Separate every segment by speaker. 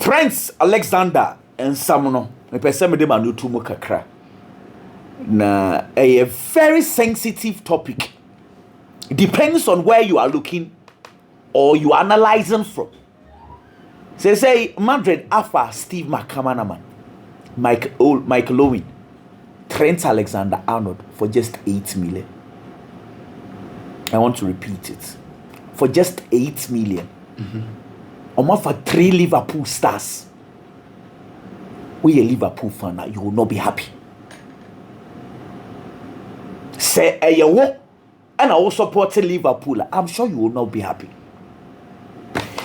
Speaker 1: Trent Alexander and Samuno, a person with them and two kakra. Na a very sensitive topic. It depends on where you are looking or you are analyzing from. Say Madrid Alpha Steve McCamanaman, Michael Owen, Trent Alexander Arnold for just 8 million. I want to repeat it. For just 8 million. For 3 Liverpool stars. We a Liverpool fan now, you will not be happy. Say a year and I will support Liverpool. I'm sure you will not be happy.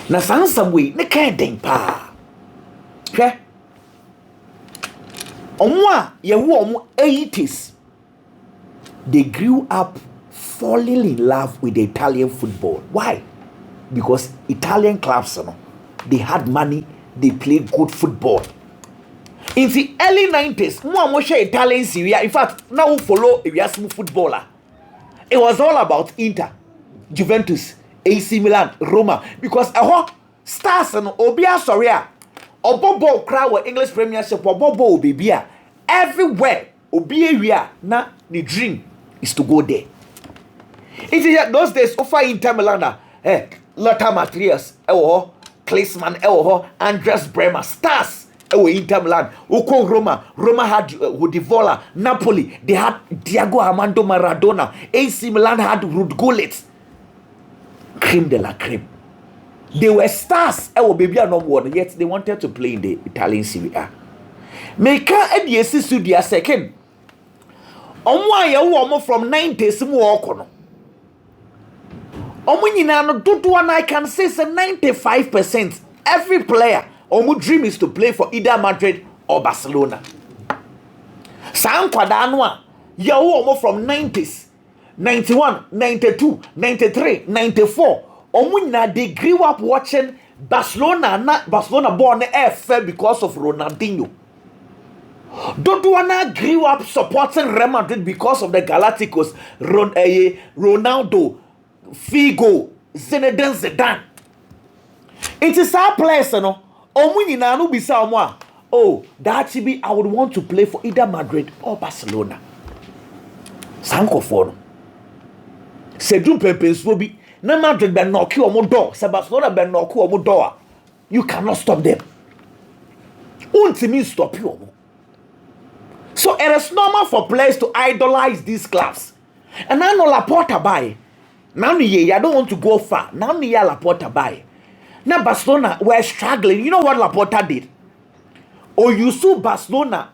Speaker 1: Now some way, ne can't think pa. Okay? Omo 80s. They grew up falling in love with the Italian football. Why? Because Italian clubs, they had money, they played good football. In the early 90s, more Italian Syria. In fact, now we follow a smooth footballer. It was all about Inter, Juventus, AC Milan, Roma. Because stars and Obia Soria, Obobo crowd English Premiership, Obobo Obibia, everywhere, Obia, na the dream is to go there. It is those days, Ofa Inter Milan, Lothar Matthäus, Klinsmann, Andres Bremer, stars. Inter Milan, Roma had Hodivola, Napoli, they had Diego Armando Maradona, AC Milan had Ruud Gullit, creme de la creme. They were stars, baby, no one, yet they wanted to play in the Italian Serie A. Meka EDC studio second. Omo from 90s mo omo nyina no dodo and I can say 95% every player omo dream is to play for either Madrid or Barcelona. San kwada no a omo from 90s, 91, 92, 93, 94. Omo nyina they grew up watching Barcelona born FF because of Ronaldinho. Doduana grew up supporting Real Madrid because of the Galacticos, Ronaldo, Figo, Zinedine Zidane. It is our place, no. Oh, that should be I would want to play for either Madrid or Barcelona. Sanko for Sedum Pepes will be no Madrid ben knock you on door, Barcelona ben knock you on door. You cannot stop them. Won't mean stop you. So it is normal for players to idolize these clubs. And I know Laporta buy. Now I don't want to go far. Now Laporta buy. Now Barcelona were struggling. You know what Laporta did? Or you saw Barcelona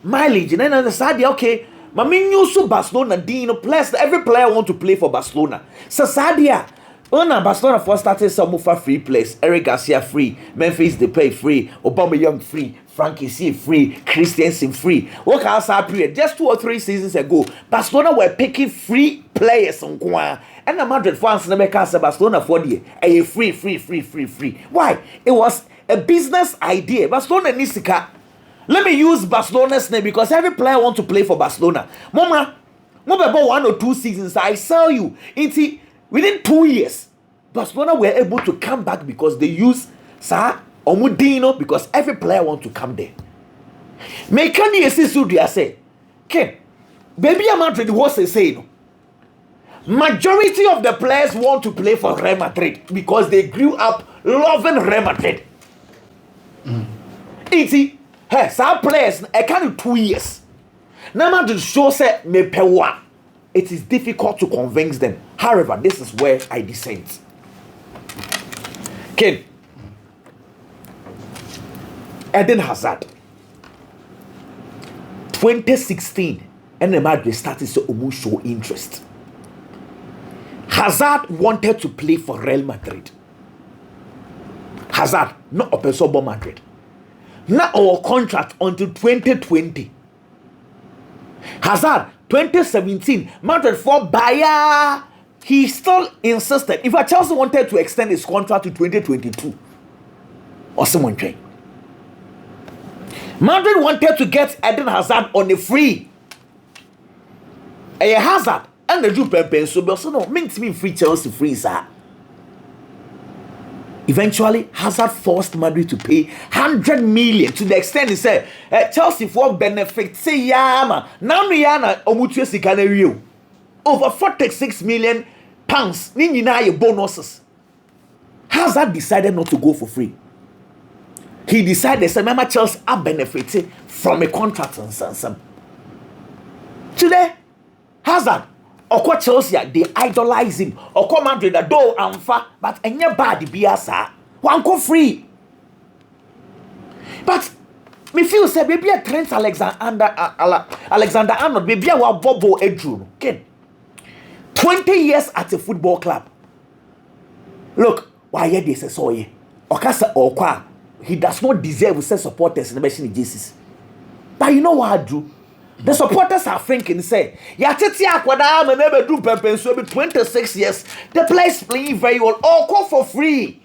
Speaker 1: mileage. And then I decided, okay, you saw Barcelona Dino players. Every player want to play for Barcelona. So Sadia. Barcelona first started some for free players. Eric Garcia free. Memphis Depay free. Obama Young free. Frankie C free, Christensen free. What can period? Just 2 or 3 seasons ago, Barcelona were picking free players on Kwa. And the Madrid fans never cast Barcelona for the year. Free. Why? It was a business idea. Barcelona needs to cut. Let me use Barcelona's name because every player wants to play for Barcelona. Mama, about 1 or 2 seasons, I sell you. Within 2 years, Barcelona were able to come back because they use Omudino because every player want to come there. Mekani Esisudia say, Ken, baby Madrid was saying. Majority of the players want to play for Real Madrid because they grew up loving Real Madrid. Some players I can't do 2 years. Now Madrid show say me pewa. It is difficult to convince them. However, this is where I dissent. Ken. Eden Hazard 2016 and the Madrid started to show interest. Hazard wanted to play for Real Madrid. Hazard not a Pesobo Madrid. Now our contract until 2020. Hazard 2017 Madrid for buyer. He still insisted. In fact, Chelsea wanted to extend his contract to 2022 or someone train. Madrid wanted to get Eden Hazard on a free. A Hazard and the Jupe so no means me free Chelsea free sir. Eventually, Hazard forced Madrid to pay 100 million to the extent he said, Chelsea for benefit. Say, Yama, now Rihanna, Omutu over 46 million pounds. Nini bonuses. Hazard decided not to go for free. He decided, say, Mama Chelsea are benefiting from a contract and some. Today, Hazard, Oko Chelsea, they idolize him. Oko Madrid, the door and far, but any bad biasa, one go free. But me feel say baby a Trent Alexander-Arnold, baby a Bobo Edru. Okay, 20 years at a football club. Look, why they say so ye? Okasa Okwa, he does not deserve to say supporters in the machine Jesus. But you know what I do? The supporters are thinking, say, Yatitia Kwada, me never do purpose, so be 26 years. The place playing very well, all call for free.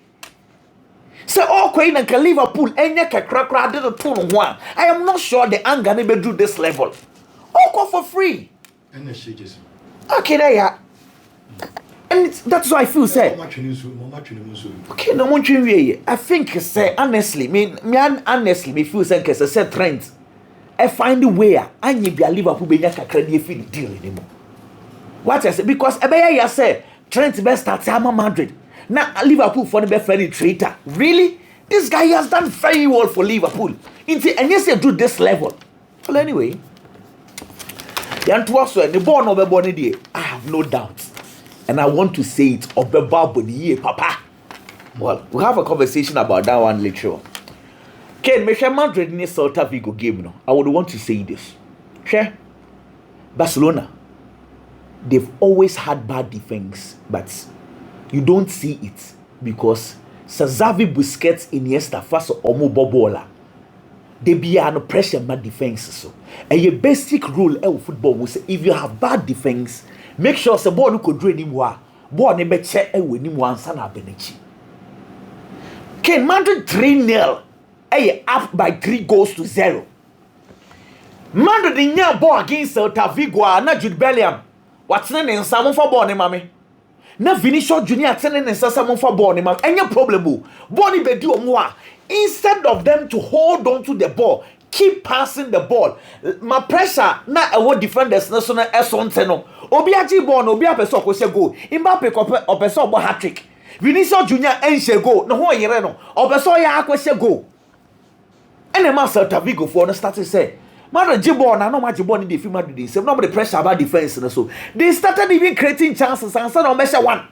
Speaker 1: So, all Queen and Liverpool, and Yaka Cracker did a turn one. I am not sure the anger never do this level. All call for free.
Speaker 2: And the shages.
Speaker 1: Okay, there you are. And that's why I feel, say, okay, no one you I think, say, honestly, me honestly, me feel, say, because I said Trent. I find a way and you be a Liverpool be a credit fee deal anymore. What I say? Because I say Trent best start Madrid. Now Liverpool for the best friendly traitor. Really? This guy has done very well for Liverpool. And yes, they do this level. Well, anyway, the born of a bonny I have no doubt. And I want to say it of the Barbody, Papa. Well, we'll have a conversation about that one later on. Ken, me Madrid in Celta Vigo game no. I would want to say this. Share Barcelona. They've always had bad defense, but you don't see it because Xavi, Busquets, Iniesta, Faso, Omo Bobola. They be under pressure bad defense so. And your basic rule of football will say if you have bad defense, make sure the ball could drain him wa. Ball never check and win him once and Benechi. Ken Madrid 3-0. Up by 3-0. Madrid in your ball against Celta Vigo, na Jude Bellingham. What's the name? Someone for Bonnie, mommy. Na Vinicius Junior sending and someone for Bonnie, man. Any problem? Bonnie be do more. Instead of them to hold on to the ball, keep passing the ball. My pressure na a defenders national S1 Obi aji ball, Obi a person ko se go. Mbappe ko person bo hat trick. Vinicius Junior enche go. No ho yere no. Obeso ya akwese go. And the master Celta Vigo for the started say, Madrid Jibon, I know much Jibon in the film Madrid. So nobody pressure about defense and so they started even creating chances and said on measure one.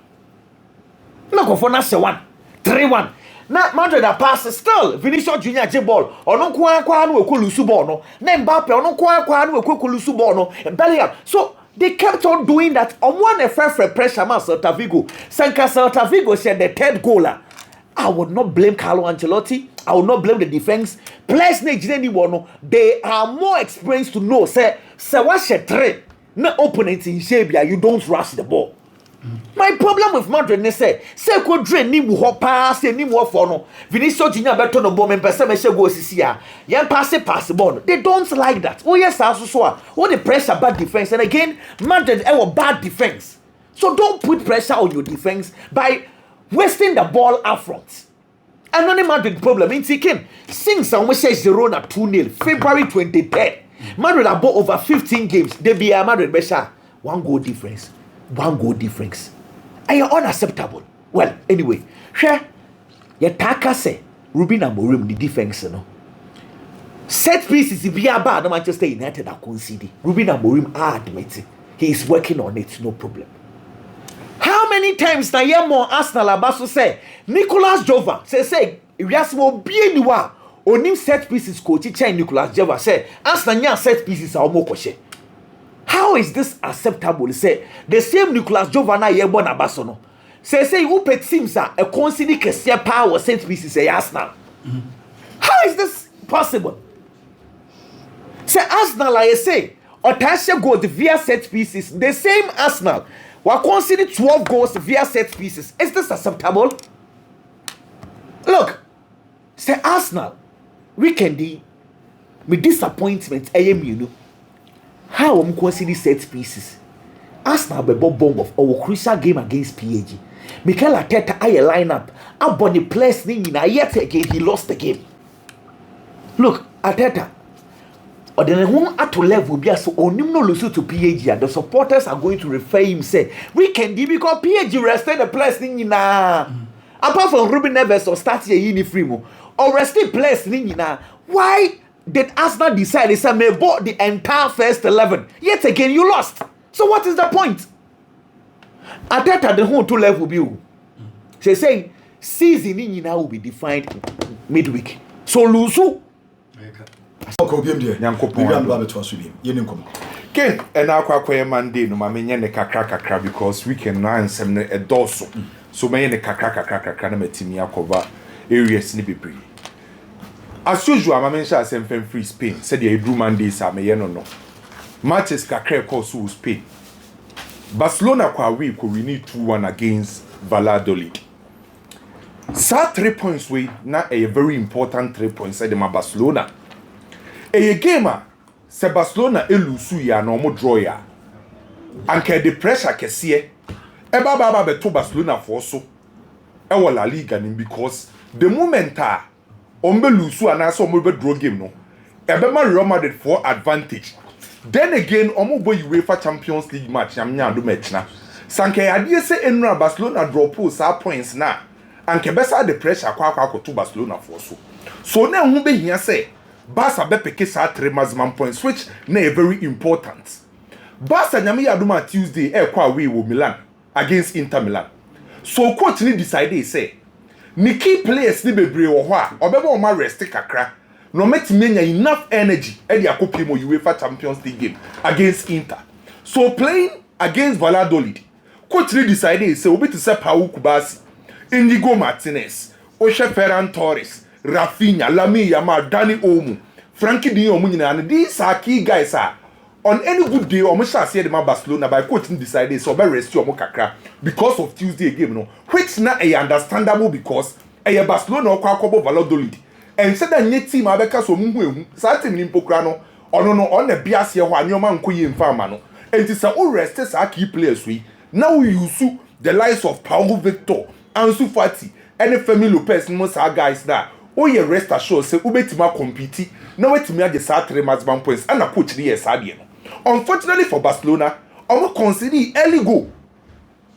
Speaker 1: No go for national one. 3-1. Now Madrid are passes still. Vinicius Junior Jibon or no kwa no kulusu ball no. Then Mbappe or no kwa no kulusu ball no. Bellingham. So they kept on doing that on one fair pressure master Celta Vigo. Sanka Celta Vigo said the third goaler. I would not blame Carlo Ancelotti. I will not blame the defense. Players they are more experienced to know. Say what's your trade? No opponents in Shabia, you don't rush the ball. My problem with Madrid is say could drain ni mu pass ni mu for no. Vinicius Junior better no ball and person me go sisia. Yan pass the ball. They don't like that. Oh yes, so what the pressure bad defense and again Madrid bad defense. So don't put pressure on your defense by wasting the ball up front. And only Madrid problem in Tikim. Since I say Girona 2-0, February 23rd. Madrid have bought over 15 games. They be a Madrid Besha. 1 goal difference. 1 goal difference. And you're unacceptable. Well, anyway, share your taka say Ruben Amorim the defense, no. Set pieces if you are bad, Manchester United are conceding. Ruben Amorim are admitting he is working on it, no problem. How many times na yemo Arsenal abaso say Nicolas Jova say yes will be anyone onim set pieces coach chain Nicolas Jova say Arsenal nya set pieces are omokoshe. How is this acceptable? Say the same Nicolas Jova na yebo na abaso no. Say who pet teams are a consider kese power set pieces say Arsenal. How is this possible? Say Arsenal like I say Otasha goes via set pieces. The same Arsenal we consider 12 goals via set pieces. Is this acceptable? Look, say Arsenal, weekendy, with disappointment, you know, how consider set pieces. Arsenal be bomb of our crucial game against PSG. Mikel Arteta aye line up. Aboni players ni na yet again he lost the game. Look, Arteta. Or then who at to level be so onim no lose to PSG and the supporters are going to refer him say we can do because PSG rested the players ni na. Apart from Ruben Neves or start here in free or rested players ni na. Why did Arsenal decide they said may bought the entire first 11? Yet again you lost. So what is the point? Arteta the whole 2 level view. They say season in now will be defined midweek. So Lusu.
Speaker 2: Ken and aqua Monday no mamenya ne kakra because weekend na nsem ne edoso. So me ne kakra na metimi akoba areas ni bebre. As usual mamensha asem fem free Spain said the Ebru Mondays are me no. Matches kakra course Spain. Barcelona kwa we ko we need 2-1 against Valladolid. Sa 3 points we na a very important 3 points said ma Barcelona. A game se Barcelona elusu ya na omo draw ya. Anke the pressure kese e baba beto Barcelona for so. E wo La Liga nim because the moment ombe lusu anase omo be draw game no. E be ma Real Madrid for advantage. Then again, omo boy UEFA Champions League match nyamnya do match na. Sanke ade se enura Barcelona drop sa points na. Anke besa the pressure kwa to Barcelona for so. So na hu be hia say Barca be peke sa 3 maximum points which na very important. Barca nyame yadoma Tuesday kwa away wo Milan against Inter Milan. So coach ni decide say ni key players ni bebre wo ho a obeba o ma rest kakra. No metimenya enough energy e dia kopie mo UEFA Champions League game against Inter. So playing against Valladolid, coach ni decide say obi to say Pau Kubasi, Indigo Martinez, Oshe Ferran Torres, Rafinha, Lamine Yamal, Dani Olmo, Frankie de Jong and these are key guys are on any good day or shall say the Barcelona by coach decided so be rest your kakra because of Tuesday game no which na a understandable because a Barcelona kwa kobo Valladolid and said that net team abeka so muhu sa team ni mpokra no ono no on the biase ho anyoma nkoye mfama no and it is a rest sa key players we now we use the likes of Paulo Victor, Ansu Fati and Femi Lopez most our guys there. Oh yeah, rest assured say ubetima compete now wetimi age sa 3 maximum points and a coach the yes adie no. Unfortunately for Barcelona, omo concede early goal.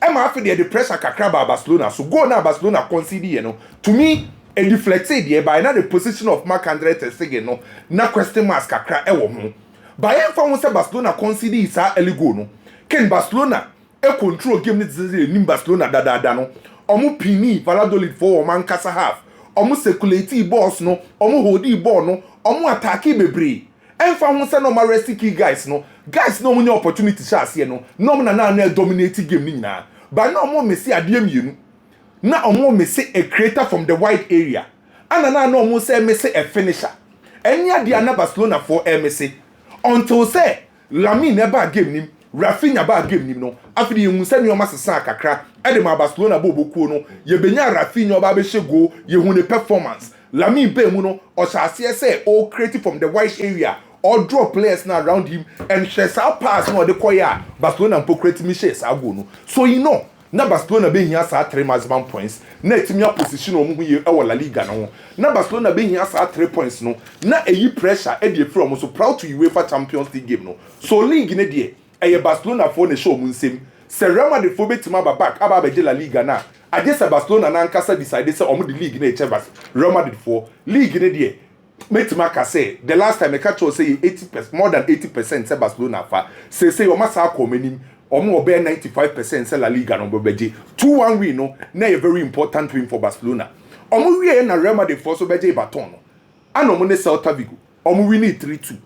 Speaker 2: Am after the pressure kakra ba Barcelona so go na Barcelona concede you know. To me a deflected here by now the position of Marc-André ter Stegen no na question mark kakra e wo ho. By em fa say Barcelona concede sa early goal no. Ken Barcelona e control game ni Barcelona da no. Omo pini Valladolid for o man kasa half. Omo circulate balls no, omo hold ball no, omo attack bebre. Enfa ho se no ma rest key guys no mo nye opportunity chance here no na dominate game ni na. But no omo me see ade mienu. Na omo me see a creator from the wide area. Ana na omo say me see a finisher. Enya dia na Barcelona for MSC. Until say Lamine never game nim, Rafinha ba game nim no. After the hu say no ma sesa kakra. E de ma Barcelona bobokuo no ye benya Rafinha ba be shego ye hu ne performance. Lamine be mu no o chase say all creative from the wide area or draw players now around him and share sa pass no de koya Barcelona mpo create me share sa go no. So you know na Barcelona be hia sa 3 maximum points na etimi position o mu ye e wo La Liga no. Na Barcelona be hia sa 3 points no na eyi pressure e dey from so proud to UEFA Champions League game no. So league ne dey e Barcelona for the show mu nsem. Se Real Madrid for betima ba back aba be La Liga na. I guess Barcelona na nkasa decide say omo the league na echevas Real Madrid for league ne dey Metimaka say the last time I catch you say 80% more than 80% say Barcelona fa say o masa akomenim omo obe 95% say La Liga no beje 2-1 win no na a very important win for Barcelona omo wie na Real Madrid for so beje baton no ano mo ne Celta Vigo omo win 3-2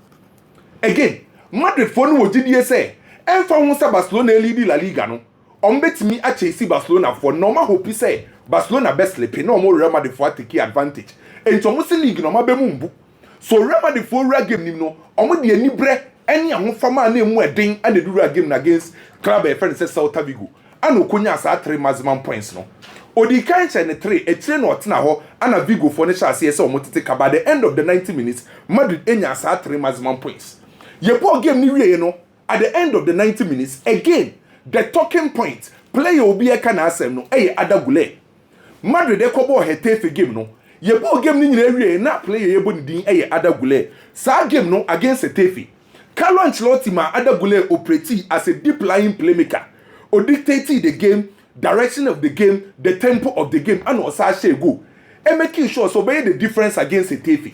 Speaker 2: again Madrid for no ogidie say emfa ho say Barcelona lead La Liga no omo betimi a chase Barcelona for normal hope say Barcelona best sleep no omo Real Madrid for take advantage. Ento mo se league no ma be mu mbu. So Real Madrid for game nim no, omo de ani bre eni ahofama na emu eden and do game against club e friend say Celta Vigo. Ana okonya sa 3 maximum points no. Odi kan che ne 3 e tire no otena ho ana Vigo for ne chance say omo tete ka by the end of the 90 minutes Madrid enya sa 3 maximum points. Ye ball game ni wie no at the end of the 90 minutes again the talking point player obi e kana asem no Adagule. Madrid e kobo Hetafe game no ye bo game ni nyina wie na player ye bo ni din Adagule. Sa game no against Hetafe Carlo Ancelotti ma Adagule operate as a deep lying playmaker or dictating the game, direction of the game, the tempo of the game and also go and making sure so be the difference against Hetafe.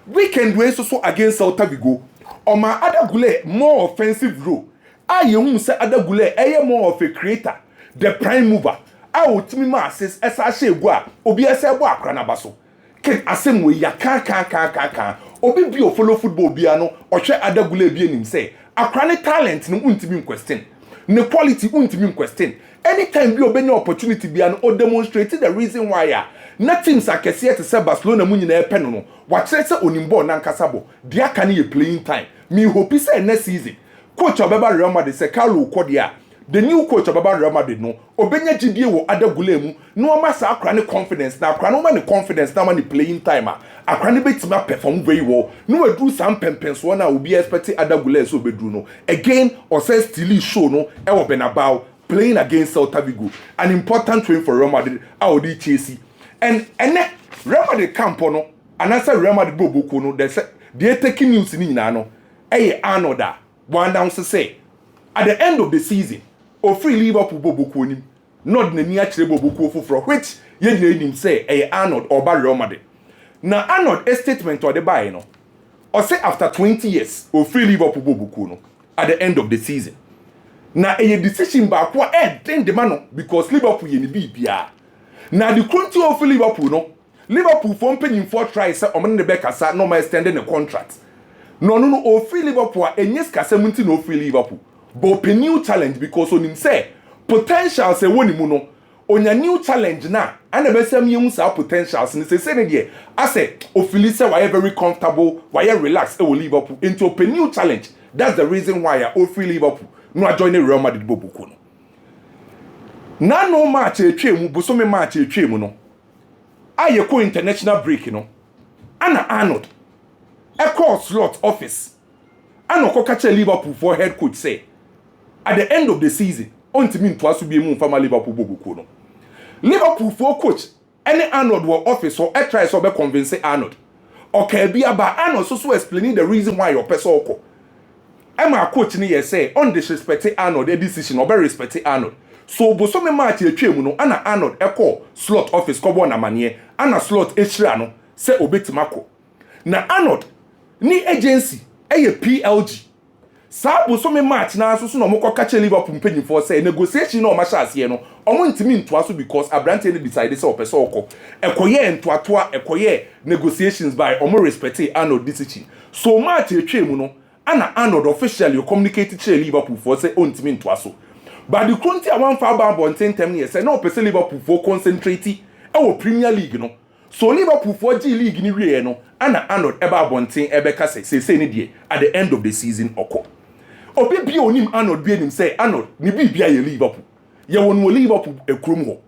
Speaker 2: We can do so against Celta Vigo or my Adagule more offensive role. I you say Adagule more of a creator, the prime mover. I would me ma says go obi ese bo akra baso. Ken asem we ya kan obi bi o follow football bia no ohwe Adagule bi anim say akra ne talent no untimi question. Ne quality untimi question. Anytime bi obenya opportunity bia no o demonstrate the reason why ya na teams akese te say Barcelona mu nyina epe no wa kire say onimbo na nkasa bo dia kan ye playing time. Me hope say next season coach Obeba Real Madrid say Carlo Kodia the new coach Obeba Real Madrid no obenya gidie wo Adagule mu no amasa akra ne confidence na akra no ma ne confidence na ma ne playing time akra ne betima perform very well no we do some pempenso na obi expect Adagule so bedru no again or say still show no e wo Bernabeu playing against Celta Vigo an important win for Real Madrid audi Chelsea and Real Madrid camp no anasa Real Madrid bobuko no they taking news ni nyina no Arnold one down to say at the end of the season or free Liverpool bobuko nim not na ni akire bobuko foforo which ye nyina nim say Arnold or Real Madrid na Arnold a statement or the buy no or say after 20 years or free Liverpool bobuko no at the end of the season na decision back what then the man because Liverpool ye ni bibia na the quantity of Liverpool no Liverpool for paying 4 tries say omene be kasa no ma extending the contract no o free Liverpool enyes kasa munti no free Liverpool but a new challenge because on him say potential say woni mu no onya new challenge na ana be say me sa potentials ni say ne dey I say o feel say why very comfortable why relax e wo Liverpool into a new challenge. That's the reason why I free Liverpool no join Real Madrid bobuko no na no match etwemu bosome match etwemu no aye ko international break no ana Arnold a call slot office ana ko catch Liverpool for head coach say at the end of the season ontimi nto aso bi mu fama Liverpool bobuko no Liverpool for coach any Arnold were office or try so be convince Arnold okay bi aba Arnold so explaining the reason why your person oko Emma coach ni ye say on disrespect Arnold a decision or be respect Arnold. So bosome match etwemu no ana Arnold e call slot office ko bo na manie ana slot ehira no say obetimako. Na Arnold ni agency eye PLG. Sa bosome match na so no moko kache Liverpool mpanyimfo say negotiation no ma sha ase no omo ntimi ntoa so because Abrante ni decide say opese okọ. Ekoye ntoatoa ekoye negotiations by omo respect Arnold decision. So match etwemu no ana Arnold officially communicated to Liverpool for say ontimi ntoa so. But the country I want for about 10 years say no person Liverpool for concentrate our Premier League no. So Liverpool for G League ni wie no ana Arnold eba bonten ebeka say ni die at the end of the season oko. Obi bi onim Arnold bi enim say Arnold ni bibia ye Liverpool. Ye won wo Liverpool ekrom ho.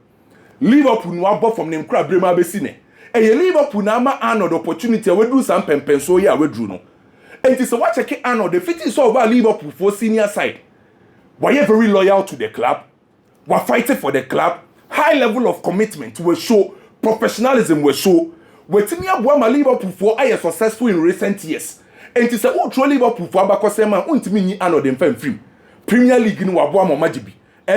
Speaker 2: Liverpool no abo from nem kra brema besi ne. Ye Liverpool na ama Arnold opportunity we do some pempenso ye we no. And so what check Arnold the fit is over Liverpool for senior side. Were you very loyal to the club? Were fighting for the club? High level of commitment will show, professionalism will show. We're telling you what Liverpool for are successful in recent years. And to say, oh, truly Liverpool for Abakosema, untimi Arnold and Fem Film. Premier League no Wabuamo Majibi,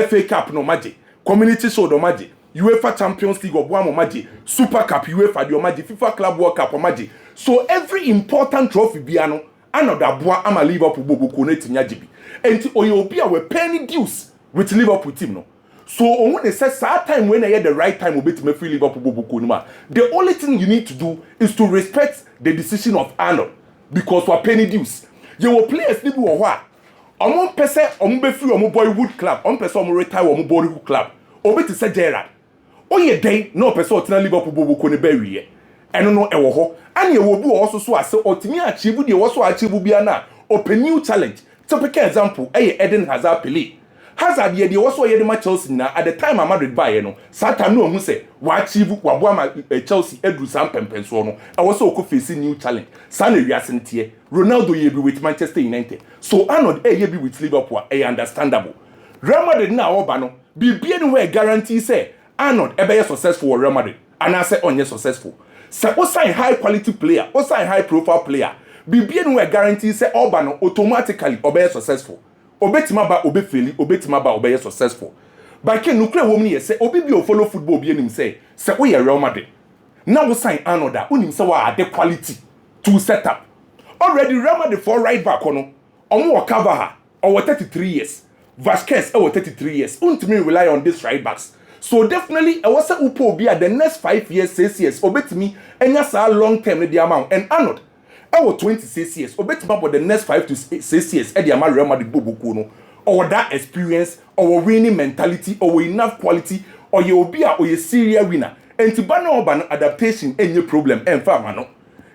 Speaker 2: FA Cup no Maji, Community Shield no Maji, UEFA Champions League Wabuamo Maji, Super Cup UEFA no Maji, FIFA Club World Cup Maji. So every important trophy biano, Arnold Abua ama Liverpool bobo connect nyajibi. And Oyobia were penny dues with Liverpool team no. So when they say that time when I had the right time obey to free Liverpool bobo konuma, the only thing you need to do is to respect the decision of Arnold because we are penny dues. You will play a sleep or what? Among person be free omo boyhood club, on person omo retire omo boyhood club. Obey to say Gerard. Oh yeah, day no person otina Liverpool bobo kone bury. And no ewo ho. And you will also so as otimi achieve the also achieve bia na open new challenge. Typical example, Eden Hazard Pele. Hazard ye also ye the Chelsea na at the time Madrid buy no. Satan no who say wa achieve wa Chelsea edru sam pempenso no. I also ko face new challenge. Sane wiase ntie. Ronaldo ye be with Manchester United. So Arnold ye be with Liverpool understandable. Real Madrid na oba no bibia no where guarantee say Arnold ebe successful for Real Madrid and I say onye successful say o sign high quality player o sign high profile player bibia no where guarantee say oba no automatically obe successful obetima ba obe fail obetima ba obe successful by ken no kra wo mu say obi bi o follow football bi anim say o ye Real Madrid now we sign Arnold unim say wa ade quality to set up already Real Madrid for right back ono omo cover her or 33 years Vasquez 33 years untimi rely on this right backs so definitely I was say upo be at the next 5 years 6 years obetimi enya sa long term the amount and Arnold 26 years obetimi for the next 5 to 6 years the amount Real Madrid bobuku no or that experience or winning mentality or enough quality or you obi or you serious winner and to ban urban adaptation any problem and farm no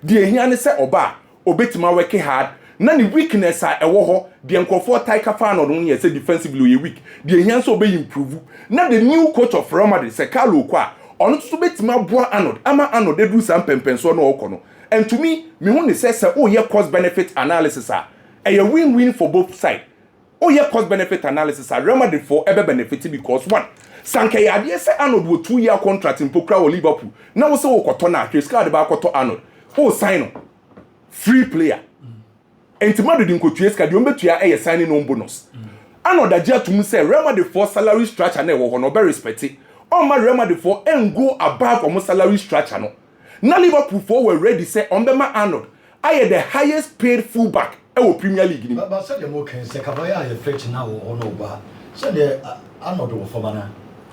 Speaker 2: the ehia ne say oba obetima work hard na ni weakness a ewo ho de enkofo taika fan no no say defensively you weak the ehia so be improve na the new coach of Real Madrid say Carlo kwa ono so betima boa Arnold ama Arnold edu sam pempenso no okono and to me hu ne say oh yeah cost benefit analysis a win-win for both sides oh yeah cost benefit analysis a Real Madrid for ebe benefit because one sanka ya de say Arnold wo 2-year contract in Pokra or Liverpool na wo say wo koto na Chris de ba koto Arnold oh sign no free player and Madrid in Cotues ka de ombetua e signing no bonus Arnold agia to say Real Madrid for salary structure na wo no be respect all my Real Madrid for and go above almost salary structure no na Liverpool for were ready say on Bema Arnold I the highest paid fullback e Premier League ni
Speaker 3: but say dem okay say Kabaya ya fetch now ono ba say the Arnold wo for mana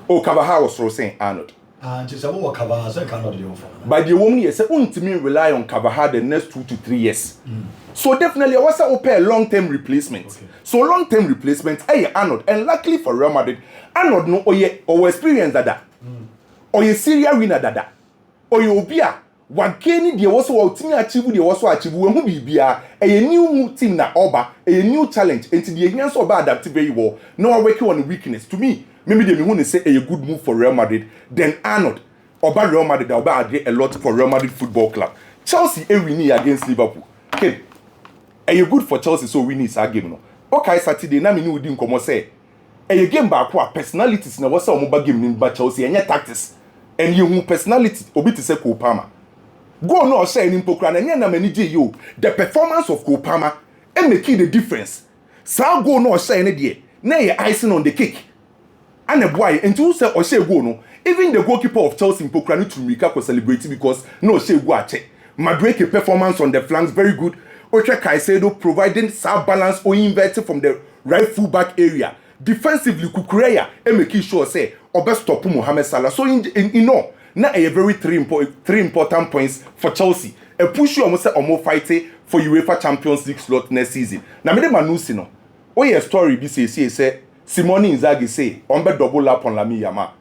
Speaker 2: oh Kabaya was saying Arnold
Speaker 3: and say wo Kabaya say Arnold wo for
Speaker 2: by the woman here say untimi rely on Kabaya the next 2 to 3 years so definitely I was say pay long-term replacement okay. So long-term replacement Arnold and luckily for Real Madrid Arnold no oye or experience dada oye serious winner dada oye obia wakeni de was so ultimate achieve de was so achieve we hu bibia new team na oba new challenge enti de ehia so oba adapt very well no work on weakness to me maybe they hu say a good move for Real Madrid then Arnold oba Real Madrid oba add a lot for Real Madrid Football Club Chelsea winning against Liverpool okay a good for Chelsea so winning is a game no okay Saturday na me ni udi nkomo say a game back wa personalities na was omo ba game ni ba Chelsea enya tactics and you personality obi to say Cole Palmer go no say ni mpokra na nya na mani je yo the performance of Cole Palmer and make the difference sa go no say ne de na ye icing on the cake and a boy into say o say go no even the goalkeeper of Chelsea mpokra ni tumika ko celebrate because no say go ache Madrid performance on the flanks very good Oche Caicedo providing sub balance or inverted from the right full back area defensively Kukureya and making sure say obe stop Mohamed Salah so in know na a very three important points for Chelsea a push you almost say omo fight for UEFA Champions League slot next season na me dem anusi no o ye story bi say Simone Inzaghi say ombe double up on Lamine Yamal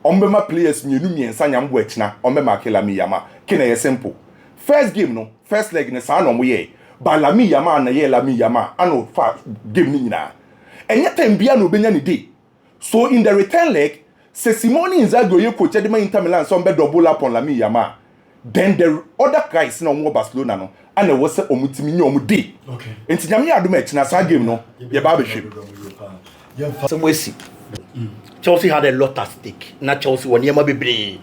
Speaker 2: ombe ma players mienu miensa nyambo echina ombe ma ke Lamine Yamal kina ye simple first game no first leg ne sa no mo ye ba Lamine Yamal na ye Lamine Yamal ano fa game ni nyina enya time bia no benya ni day so in the return leg say Simone Inzaghi ye coach de Inter Milan so be double up on Lamine Yamal then the other guys no mo Barcelona no and was say omutimi nya omu day
Speaker 3: okay
Speaker 2: enti nyame adom e china sa game no ye ba be hwem
Speaker 1: Somewhere Chelsea had a lot at stake. Not Chelsea when Yama be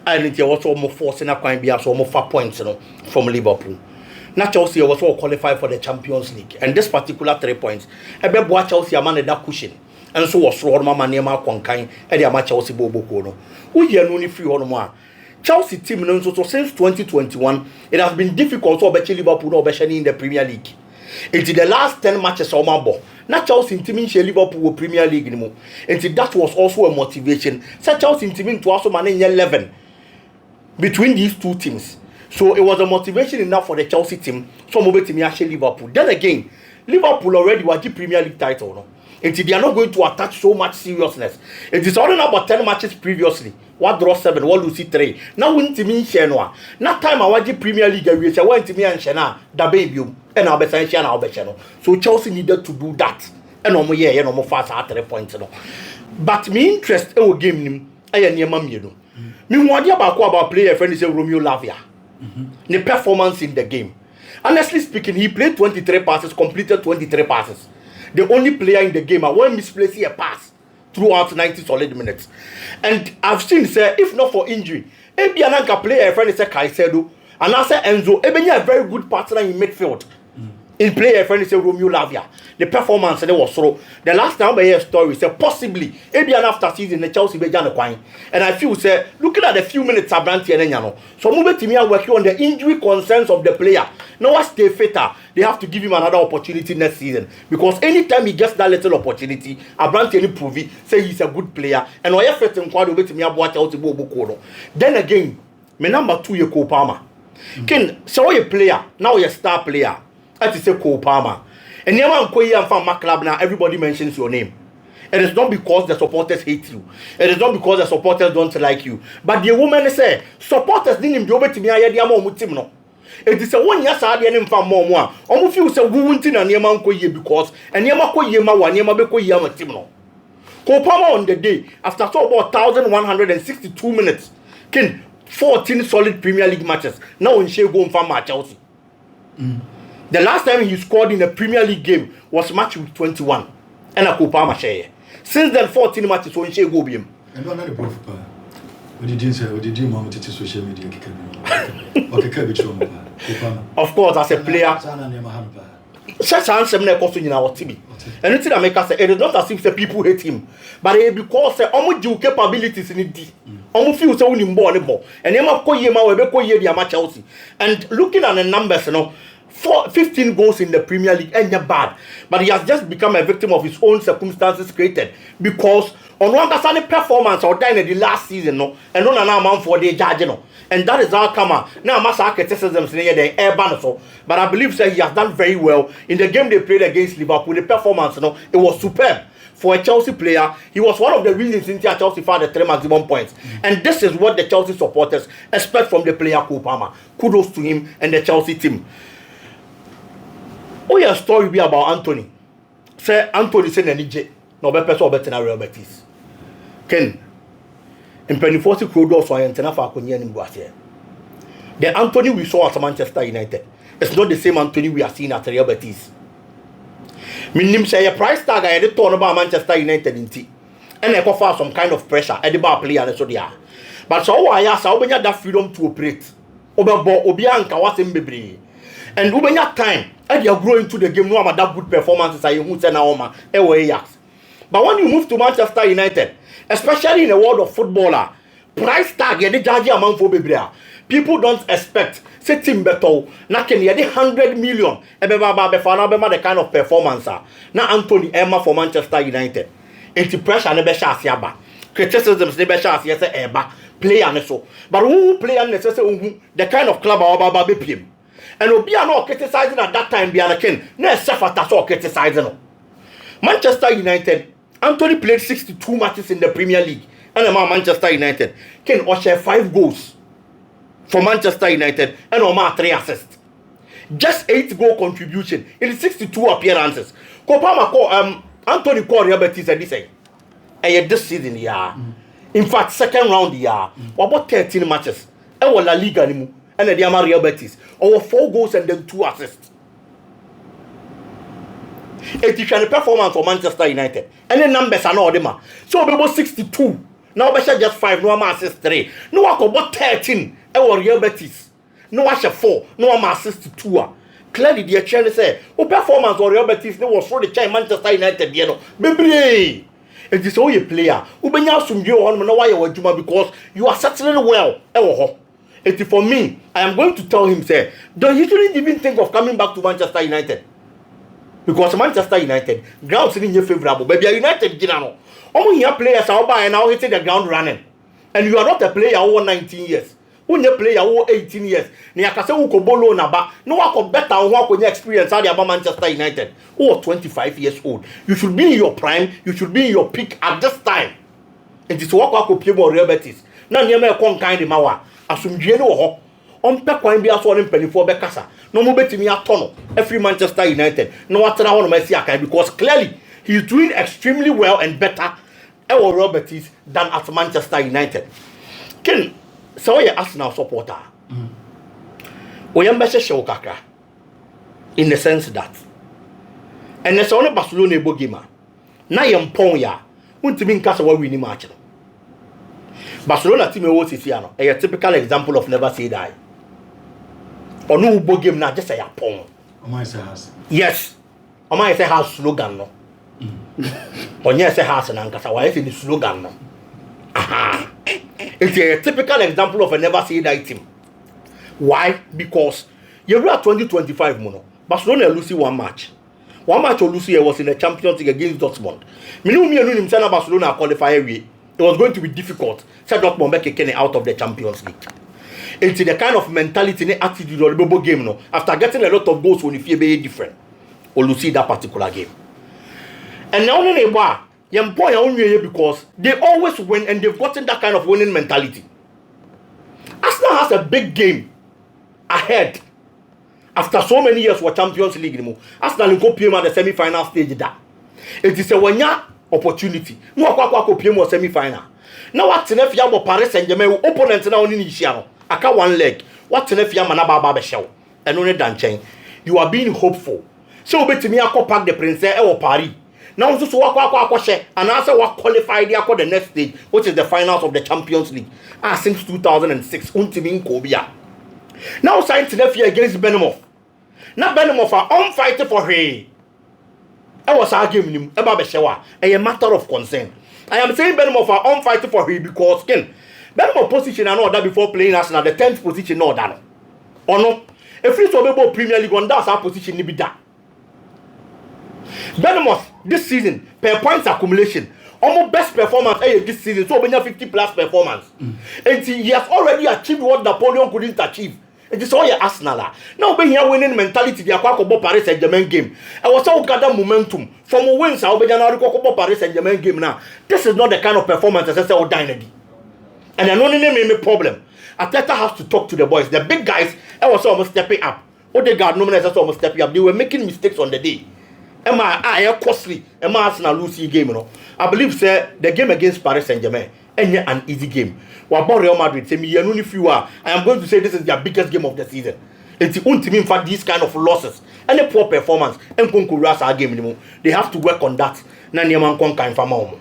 Speaker 1: and it was almost forcing a quite be so almost 4 points from Liverpool. Not Chelsea was all qualified for the Champions League. And this particular 3 points, I bet what Chelsea a man that cushion. And so was Roma Manema Konkain and the Chelsea Bobo Kono. We hear only free on one. Chelsea team so since 2021, it has been difficult to bet Liverpool or bet in the Premier League. Into the last 10 matches on my ball. Not Chelsea team in Liverpool Premier League anymore. And that was also a motivation. So Chelsea team to also manage 11 between these two teams. So it was a motivation enough for the Chelsea team. So move to me actually Liverpool. Then again, Liverpool already won the Premier League title. No? And they are not going to attach so much seriousness. It is only about 10 matches previously. What draw 7, what lose 3. Now win to me Shenwa. Now time I watch the Premier League, we say went to me and Shena, the baby, and I'll be saying Shana, I'll be Shana. So Chelsea needed to do that. And no more yeah, no more fast at 3 points. No. But me interest in our game, I am near Mammy. Me want about player friend is Romeo Lavia. The performance in the game. Honestly speaking, he played 23 passes, completed 23 passes.
Speaker 4: the only player in the game. I won't misplace a pass throughout 90 solid minutes. And I've seen, say, if not for injury, maybe another player, a friend is a Caicedo, and I say Enzo, maybe a very good partner in midfield. In player, a friend is a Romeo Lavia. The performance and it was so. The last time I hear story said possibly maybe an after season the Chelsea began a coin. And I feel say looking at the few minutes of Branty and Enyano. So move to me and working on the injury concerns of the player. Now I stay fitter. They have to give him another opportunity next season. Because anytime he gets that little opportunity, Branty any prove it, say he's a good player. And I have to inquire over to me about Chelsea Bobo. Then again, my number 2 year Cole Palmer. Ken, so you're a player, now you're a star player. That is a Cole Palmer. And never go here and find my club now, everybody mentions your name. It is not because the supporters hate you. It is not because the supporters don't like you. But the woman say, supporters didn't be over to me, I had your team no. It is a 1 year side and from more. Almost few say we went in and Yaman ko ye because and Yamako Yema one Yamako Yama team no. Kopama on the day, after so about 1,162 minutes, Ken 14 solid Premier League matches. Now in Shea go from Chelsea. The last time he scored in a Premier League game was match week 21. And a Kopama share. Since then, 14 matches when she go him.
Speaker 3: And one other proof. What did you say? What did you want to social media?
Speaker 4: Of course, as a player, such answer me question in our TV. And it's in America say it is not as if the people hate him, but it because almost due capabilities in it. Almost feel so in born and Emma Koyema will be Koye Chelsea. And looking at the numbers, you know. 15 goals in the Premier League and you're bad, but he has just become a victim of his own circumstances created because on one Sunday performance or dying in the last season, no, and on an amount for the judge, no, and that is our karma. Now, Massa criticisms in the air banner, so, but I believe that he has done very well in the game they played against Liverpool. The performance, you know, it was superb. For a Chelsea player, he was one of the reasons in Chelsea found the 3 maximum points. And this is what the Chelsea supporters expect from the player Cole Palmer. Kudos to him and the Chelsea team. Oh, your story be about Antony. Say Antony say Nenije. No be person better na Real Betis. Ken. In penny 40 crore dollars for antenna for akonya nim guase. The Antony we saw at Manchester United. It's not the same Antony we are seeing at Real Betis. Minim say a price tag I had torn about Manchester United in tea. And I offer some kind of pressure at the bar player and so they are. But so why I saw when you that freedom to operate. Oberbo Obianka was in Bebre. And when you time and you grow into the game, no matter that good performances are you move to Naoma, but when you move to Manchester United, especially in the world of footballer, price tag you the judge amount for Biblia. People don't expect say team better, na can you 100 million the kind of performance now Antony Emma for Manchester United. It's pressure never shas yaba. Criticisms never shas yes eba play and so. But who play and the kind of club our BPM. And Obi are not criticizing at that time, Biana Ken. No, Sefata saw criticizing. Manchester United, Antony played 62 matches in the Premier League. And among Manchester United, Ken usher 5 goals for Manchester United and Omar 3 assists. Just 8 goal contribution in 62 appearances. Kopama Antony called Real Betis and say, this season, yeah. In fact, second round, yeah. About 13 matches. And La Liga anymore. And the Real Betis over 4 goals and then 2 assists. It is a performance for Manchester United. And the numbers are not them. So we were 62. Now we just 5. No more assist 3. No one got 13. And Real Betis. No one 4. No more assist 2. Clearly the chairman say, performance for Real Betis no was for the chain Manchester United. You know, baby. It is all a player. Because you are settling well. For me, I am going to tell him, say, you shouldn't even think of coming back to Manchester United. Because Manchester United, ground is favorable. But you are United, only your players are by and now hitting the ground running. And you are not a player over 19 years. Only a player over 18 years. No one could better work with your experience about Manchester United. Who 25 years old. You should be in your prime. You should be in your peak at this time. It is what with people Real Betis. Now you may come kind of mawa. Asumdue no ho on pe kwan bia so on mpanifo be kasa no mo betimi atono every Manchester United no watena ho no ma si akai because clearly he is doing extremely well and better at Real Betis than at Manchester United. Ken so you Arsenal supporter o yamba she kakra in the sense that and there's only Barcelona ebo game na yempon ya untimi nkasa wa win match no Barcelona team e wo sisi ano a typical example of never say die onu ubo game na just say yapon yes Oma say house slogan no onye say house na nkasa wa say the slogan no aha it's a typical example of a never say die team. Why? Because you were 2025 mono Barcelona lose one match Lucy was in the Champions League against Dortmund. Barcelona qualifier it was going to be difficult. Said Dortmund back out of the Champions League. It's the kind of mentality and attitude of the Bobo game no. After getting a lot of goals when you feel very different. Or Lucy that particular game. And now because they always win and they've gotten that kind of winning mentality. Arsenal has a big game ahead. After so many years for Champions League, Arsenal go PM at the semi-final stage. It is a one-year opportunity. No, go PM or semi-final. Now what if you have Paris Saint-Germain opponent now in Initiano? I got one leg. What if you have Manaba show? And only Danchen. You are being hopeful. So bet me I pack the Princess or Paris. Now just walk share and answer what qualified the next stage, which is the finals of the Champions League. Since 2006, Untimin Kobia. Now signed to against Benimoff. Now Benimoff are on fighting for her. I was arguing him about Beshawa, a matter of concern. I am saying Benimoff are on fighting for her because Benimoff position and all that before playing us now the 10th position no done. Or no, if it's a Premier League on that's our position be that. Benimoff this season per points accumulation almost best performance this season so 50 plus performance. And he has already achieved what Napoleon couldn't achieve. It is all your Arsenal. Now when here winning mentality the Akwakobo Paris Saint-Germain game. I was all gather momentum from wins I will be Paris Saint-Germain game now. This is not the kind of performance as I say dynasty. And I know the problem. Ateta has to talk to the boys. The big guys I was almost stepping up. Odegaard nominated almost stepping up. They were making mistakes on the day. Costly. Arsenal lose game, I believe say the game against Paris Saint-Germain an easy game. What about Real Madrid? Say me only few I am going to say this is their biggest game of the season. It's in fact these kind of losses and a poor performance and concurrence our game anymore. They have to work on that. Na niaman kon kan fama omo.